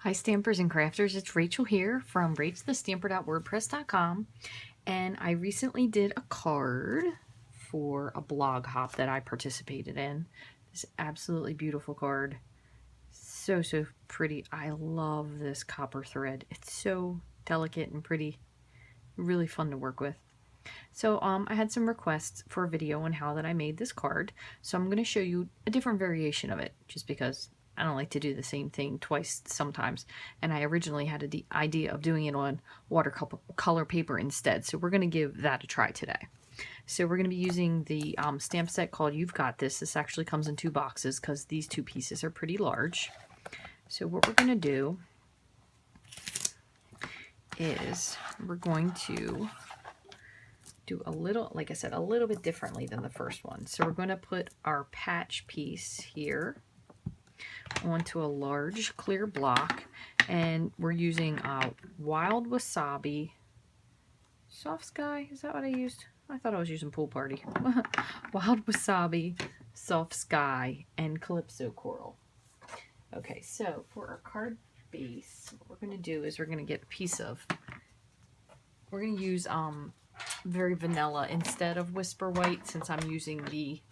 Hi Stampers and Crafters, it's Rachel here from rachthestamper.wordpress.com, and I recently did a card for a blog hop that I participated in. This absolutely beautiful card. So pretty. I love this copper thread. It's so delicate and pretty. Really fun to work with. So I had some requests for a video on how that I made this card. So I'm going to show you a different variation of it, just because I don't like to do the same thing twice sometimes. And I originally had the idea of doing it on watercolor paper instead. So we're going to give that a try today. So we're going to be using the stamp set called You've Got This. This actually comes in 2 boxes because these 2 pieces are pretty large. So what we're going to do is we're going to do a little, like I said, a little bit differently than the first one. So we're going to put our patch piece here onto a large clear block, and we're using Wild Wasabi Soft Sky. Is that what I used? I thought I was using Pool Party. Wild Wasabi, Soft Sky, and Calypso Coral. Okay, so for our card base, what we're going to do is we're going to get a piece of, we're going to use very vanilla instead of Whisper White, since I'm using the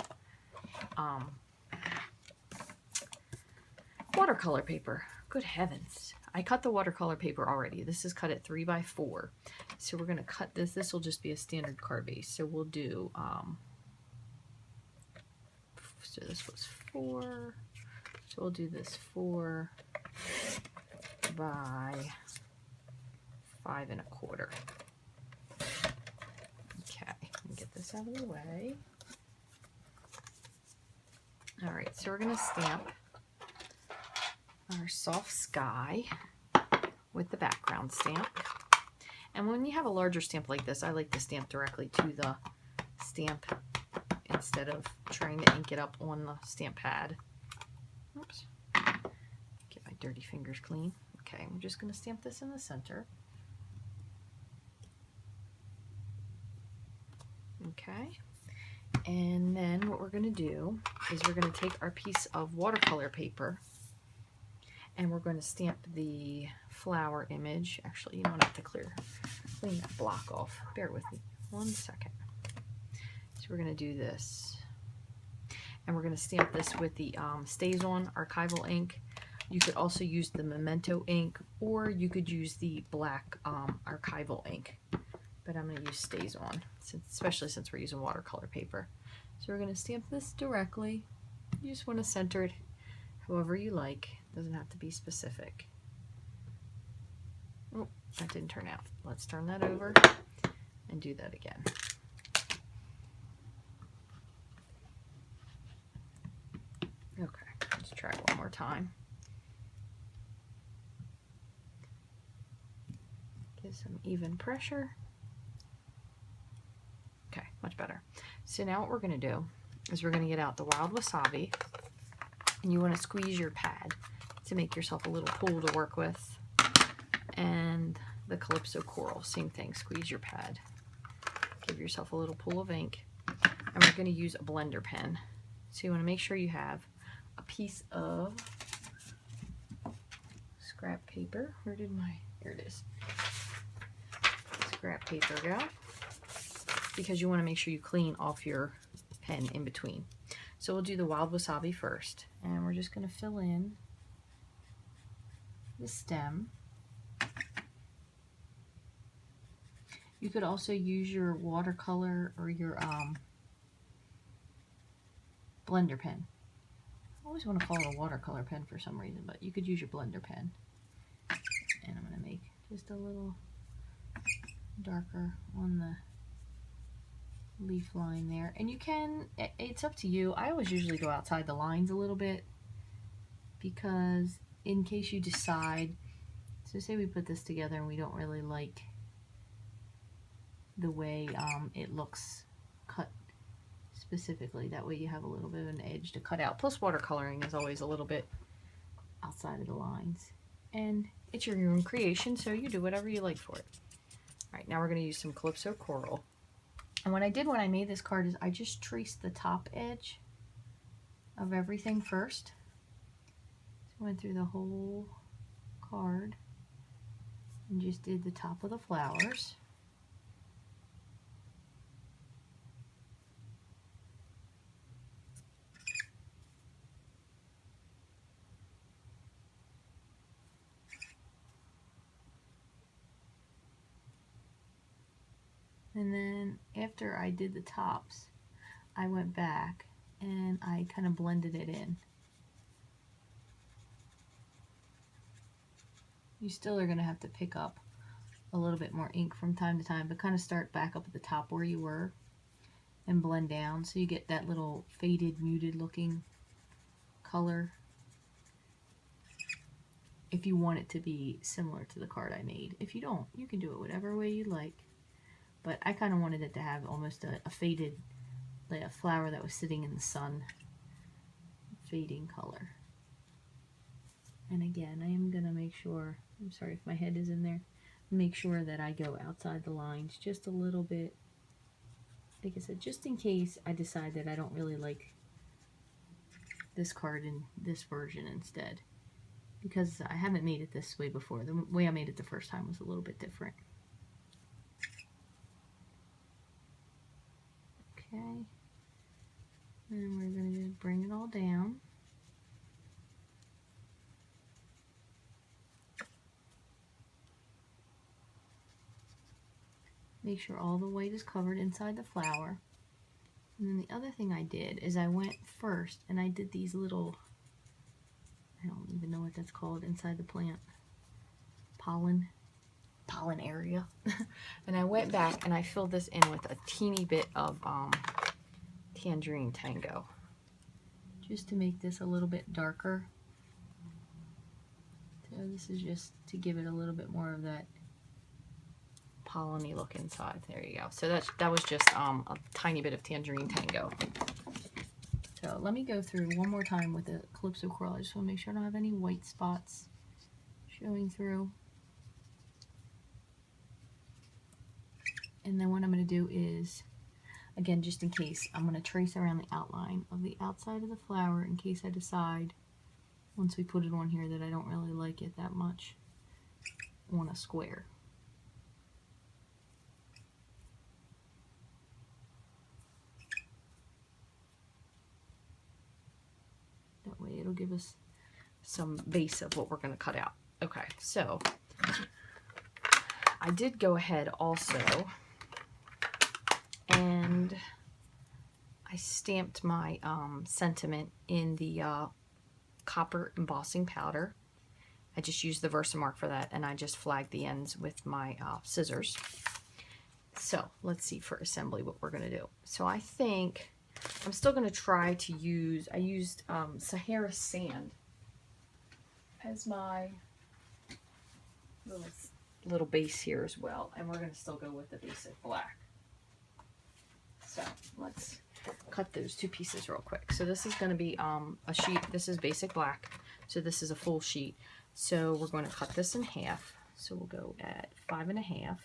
watercolor paper. Good heavens. I cut the watercolor paper already. This is cut at 3x4. So we're going to cut this. This will just be a standard card base. So we'll do, so this was 4. So we'll do this 4 by 5 1/4. Okay, let me get this out of the way. All right, so we're going to stamp our Soft Sky with the background stamp. And when you have a larger stamp like this, I like to stamp directly to the stamp instead of trying to ink it up on the stamp pad. Oops. Get my dirty fingers clean. Okay, I'm just going to stamp this in the center. Okay, and then what we're going to do is we're going to take our piece of watercolor paper and we're going to stamp the flower image. Actually, you know what, I have to clean that block off. Bear with me 1 second. So we're going to do this, and we're going to stamp this with the Staz On archival ink. You could also use the Memento ink, or you could use the black archival ink. But I'm going to use Staz On, especially since we're using watercolor paper. So we're going to stamp this directly. You just want to center it however you like. Doesn't have to be specific. Oh, that didn't turn out. Let's turn that over and do that again. Okay, let's try one more time. Give some even pressure. Okay, much better. So now what we're going to do is we're going to get out the Wild Wasabi, and you want to squeeze your pad to make yourself a little pool to work with. And the Calypso Coral, same thing, squeeze your pad. Give yourself a little pool of ink. And we're going to use a blender pen. So you want to make sure you have a piece of scrap paper. Where did my, here it is. Scrap paper go. Because you want to make sure you clean off your pen in between. So we'll do the Wild Wasabi first. And we're just going to fill in the stem. You could also use your watercolor or your blender pen. I always want to call it a watercolor pen for some reason, but you could use your blender pen. And I'm going to make just a little darker on the leaf line there. And you can, it's up to you. I always usually go outside the lines a little bit, because in case you decide, so say we put this together and we don't really like the way it looks cut specifically, that way you have a little bit of an edge to cut out. Plus watercoloring is always a little bit outside of the lines, and it's your own creation, so you do whatever you like for it. All right, now we're going to use some Calypso Coral. And what I did when I made this card is I just traced the top edge of everything first. So I went through the whole card and just did the top of the flowers. And then after I did the tops, I went back and I kind of blended it in. You still are going to have to pick up a little bit more ink from time to time, but kind of start back up at the top where you were and blend down so you get that little faded, muted looking color. If you want it to be similar to the card I made. If you don't, you can do it whatever way you like. But I kind of wanted it to have almost a faded, like a flower that was sitting in the sun, fading color. And again, I am going to make sure, I'm sorry if my head is in there, make sure that I go outside the lines just a little bit. Like I said, just in case I decide that I don't really like this card in this version instead. Because I haven't made it this way before. The way I made it the first time was a little bit different. Okay, and we're going to just bring it all down. Make sure all the white is covered inside the flower. And then the other thing I did is I went first and I did these little, I don't even know what that's called inside the plant, pollen area. And I went back and I filled this in with a teeny bit of Tangerine Tango just to make this a little bit darker. So this is just to give it a little bit more of that pollen-y look inside. There you go. So that was just a tiny bit of Tangerine Tango. So let me go through one more time with the Calypso Coral. I just want to make sure I don't have any white spots showing through. And then what I'm going to do is, again, just in case, I'm going to trace around the outline of the outside of the flower in case I decide, once we put it on here, that I don't really like it that much on a square. That way it'll give us some base of what we're going to cut out. Okay, so I did go ahead also and I stamped my sentiment in the copper embossing powder. I just used the Versamark for that, and I just flagged the ends with my scissors. So let's see for assembly what we're going to do. So I think I'm still going to try to use, I used Sahara Sand as my little base here as well, and we're going to still go with the basic black. So let's cut those two pieces real quick. So this is going to be a sheet. This is basic black, so this is a full sheet. So we're going to cut this in half. So we'll go at 5.5,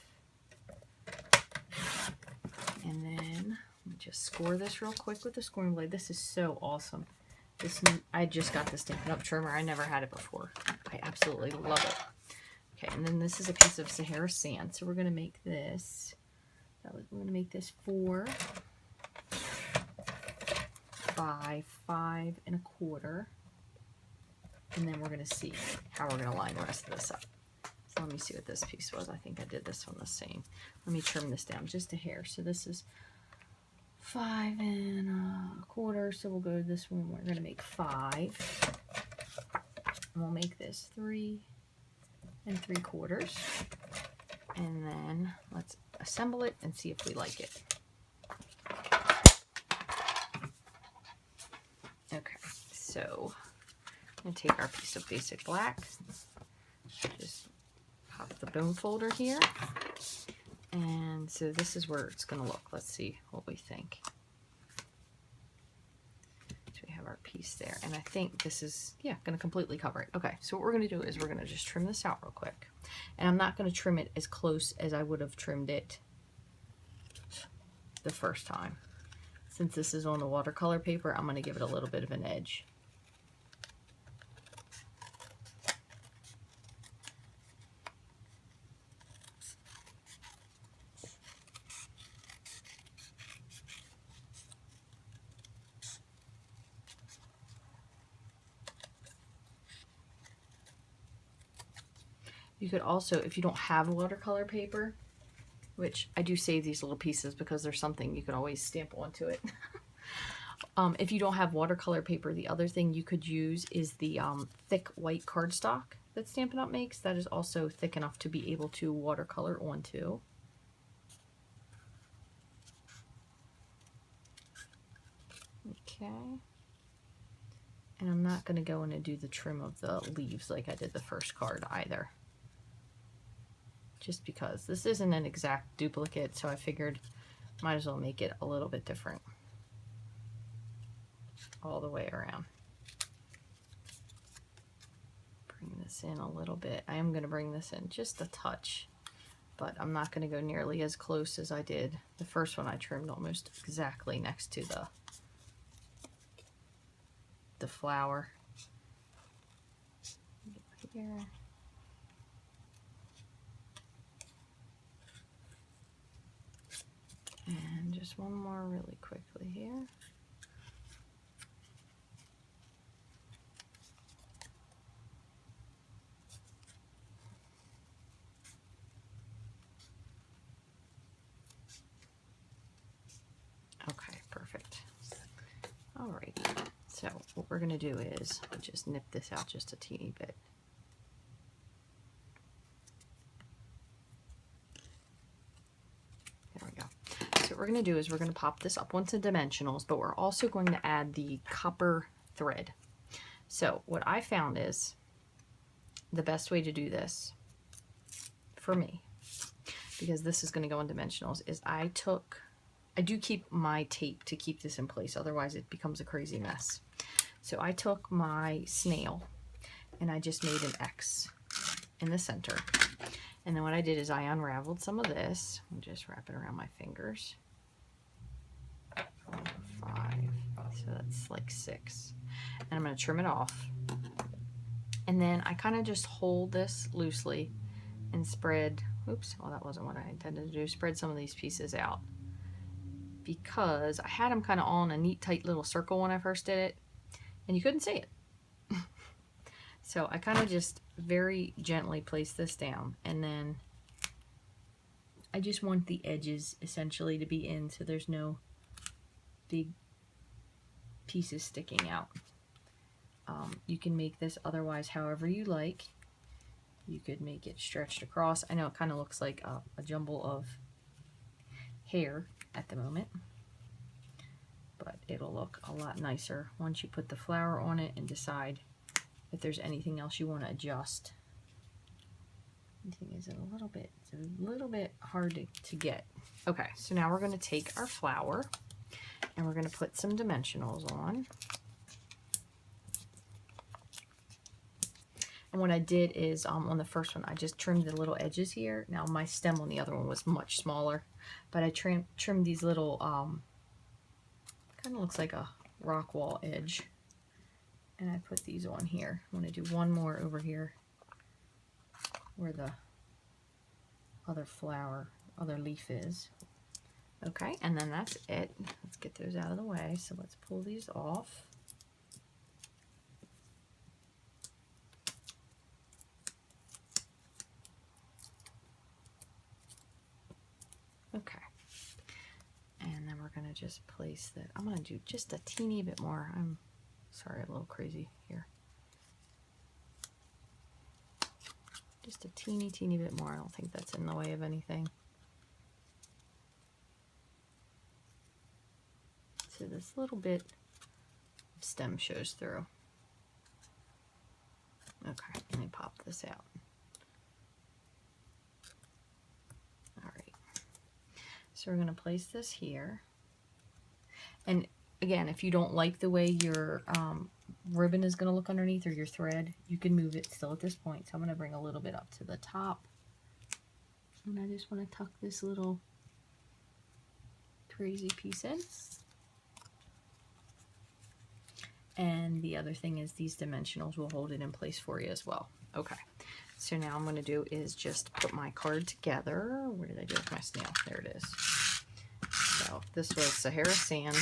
and then let me just score this real quick with the scoring blade. This is so awesome. I just got the Stampin Up trimmer. I never had it before. I absolutely love it. Okay, and then this is a piece of Sahara Sand. So we're going to make this. We're going to make this 4 by 5.25, and then we're going to see how we're going to line the rest of this up. So let me see what this piece was. I think I did this one the same. Let me trim this down just a hair. So this is 5.25. So we'll go to this one. We're going to make 5, and we'll make this 3.75, and then let's assemble it and see if we like it. Okay, so I'm going to take our piece of basic black, just pop the bone folder here, and so this is where it's going to look. Let's see what we think. So we have our piece there, and I think this is, yeah, going to completely cover it. Okay, so what we're going to do is we're going to just trim this out real quick, and I'm not going to trim it as close as I would have trimmed it the first time. Since this is on the watercolor paper, I'm going to give it a little bit of an edge. You could also, if you don't have watercolor paper, which I do save these little pieces because there's something you could always stamp onto it. If you don't have watercolor paper, the other thing you could use is the thick white cardstock that Stampin' Up! Makes. That is also thick enough to be able to watercolor onto. Okay. And I'm not going to go in and do the trim of the leaves like I did the first card either. Just because this isn't an exact duplicate, so I figured might as well make it a little bit different all the way around. Bring this in a little bit. I am going to bring this in just a touch, but I'm not going to go nearly as close as I did the first one. I trimmed almost exactly next to the flower. Here. And just one more really quickly here. Okay, perfect. Alrighty. So what we're going to do is just nip this out just a teeny bit. There we go. So what we're going to do is we're going to pop this up onto dimensionals, but we're also going to add the copper thread. So what I found is the best way to do this for me, because this is going to go on dimensionals, is I do keep my tape to keep this in place, otherwise it becomes a crazy mess. So I took my snail and I just made an X in the center. And then what I did is I unraveled some of this and just wrap it around my fingers. 4, 5, so that's like 6. And I'm going to trim it off. And then I kind of just hold this loosely and spread, oops, well that wasn't what I intended to do, spread some of these pieces out. Because I had them kind of all in a neat tight little circle when I first did it, and you couldn't see it. So I kind of just very gently place this down, and then I just want the edges essentially to be in so there's no big pieces sticking out. You can make this otherwise however you like. You could make it stretched across. I know it kind of looks like a jumble of hair at the moment, but it'll look a lot nicer once you put the flower on it and decide if there's anything else you want to adjust. I think it's a little bit hard to get. Okay, so now we're going to take our flower and we're going to put some dimensionals on. And what I did is on the first one I just trimmed the little edges here. Now my stem on the other one was much smaller, but I trimmed these little kind of looks like a rock wall edge, and I put these on here. I'm going to do one more over here where the other leaf is. Okay, and then that's it. Let's get those out of the way. So let's pull these off. Okay, and then we're going to just place that. I'm going to do just a teeny bit more. I'm sorry, a little crazy here. Just a teeny bit more. I don't think that's in the way of anything. So this little bit of stem shows through. Okay, let me pop this out. Alright, so we're going to place this here. And again, if you don't like the way your ribbon is going to look underneath, or your thread, you can move it still at this point. So I'm going to bring a little bit up to the top. And I just want to tuck this little crazy piece in. And the other thing is these dimensionals will hold it in place for you as well. Okay, so now I'm going to do is just put my card together. Where did I do with my snail? There it is. So this was Sahara Sand.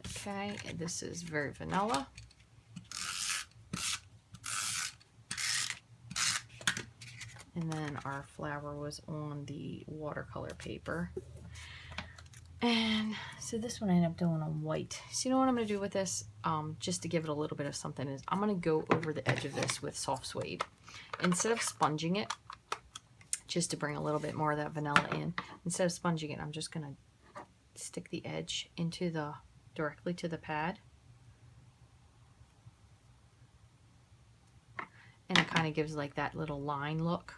Okay, and this is very vanilla. And then our flower was on the watercolor paper. And so this one I ended up doing on white. So you know what I'm going to do with this, just to give it a little bit of something, is I'm going to go over the edge of this with soft suede. Instead of sponging it, just to bring a little bit more of that vanilla in, instead of sponging it, I'm just going to stick the edge into the, directly to the pad. And it kind of gives like that little line look.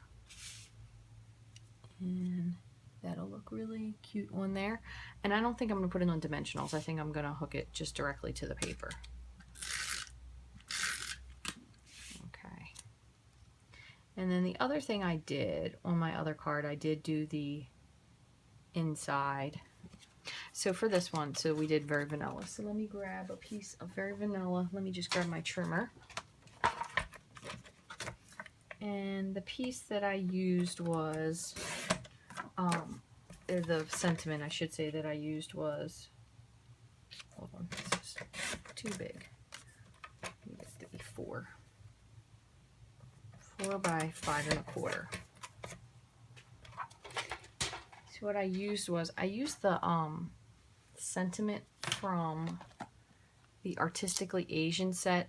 And that'll look really cute on there. And I don't think I'm going to put it on dimensionals. I think I'm going to hook it just directly to the paper. Okay. And then the other thing I did on my other card, I did do the inside. So for this one, so we did Very Vanilla. So let me grab a piece of Very Vanilla. Let me just grab my trimmer. And the piece that I used was, the sentiment I should say that I used was, hold on, this is too big. I need it to be 4 by 5 1/4. So what I used was, I used the sentiment from the Artistically Asian set.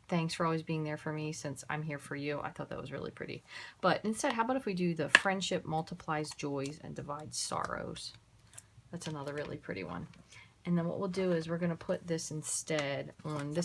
Thanks for always being there for me since I'm here for you. I thought that was really pretty. But instead, how about if we do the friendship multiplies joys and divides sorrows? That's another really pretty one. And then what we'll do is we're going to put this instead on this